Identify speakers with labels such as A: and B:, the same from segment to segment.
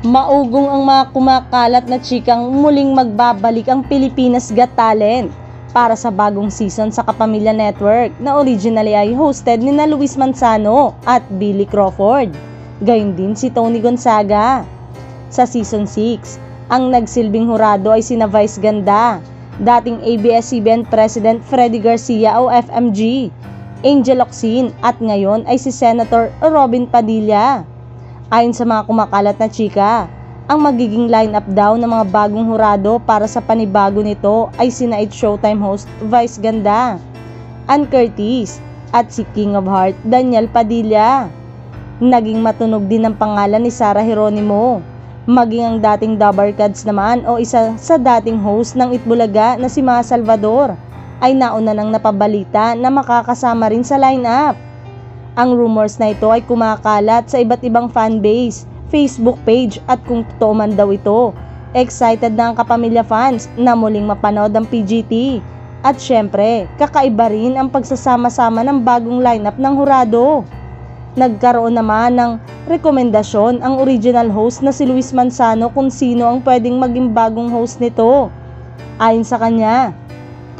A: Maugong ang mga kumakalat na chikang muling magbabalik ang Pilipinas Got Talent para sa bagong season sa Kapamilya Network na originally ay hosted ni na Luis Manzano at Billy Crawford. Gayon din si Tony Gonzaga. Sa season 6, ang nagsilbing hurado ay sina Vice Ganda, dating ABS-CBN President Freddy Garcia o FMG, Angel Locsin at ngayon ay si Senator Robin Padilla. Ayon sa mga kumakalat na chika, ang magiging lineup daw ng mga bagong hurado para sa panibago nito ay sina It Showtime host Vice Ganda, Ann Curtis at si King of Heart Daniel Padilla. Naging matunog din ang pangalan ni Sarah Geronimo, maging ang dating Dabarkads naman o isa sa dating host ng Itbulaga na si Ma Salvador ay nauna nang napabalita na makakasama rin sa lineup. Ang rumors na ito ay kumakalat sa iba't ibang fanbase, Facebook page at kung totoo man daw ito, excited na ang Kapamilya fans na muling mapanood ang PGT. At syempre, kakaiba rin ang pagsasama-sama ng bagong lineup ng hurado. Nagkaroon naman ng rekomendasyon ang original host na si Luis Manzano kung sino ang pwedeng maging bagong host nito. Ayon sa kanya,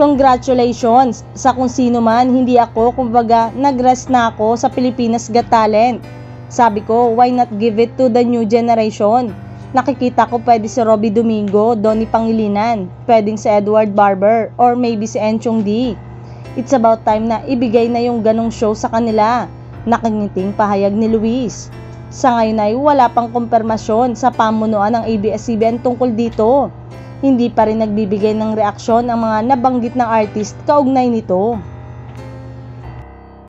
A: "Congratulations sa kung sino man, hindi ako, kumbaga nag-rest na ako sa Pilipinas Got Talent. Sabi ko, why not give it to the new generation? Nakikita ko pwede si Robby Domingo, Donnie Pangilinan, pwedeng si Edward Barber, or maybe si Enchong D. It's about time na ibigay na yung ganong show sa kanila." Nakangiting pahayag ni Luis. Sa ngayon ay wala pang kumpirmasyon sa pamunuan ng ABS-CBN tungkol dito. Hindi pa rin nagbibigay ng reaksyon ang mga nabanggit ng artist kaugnay nito.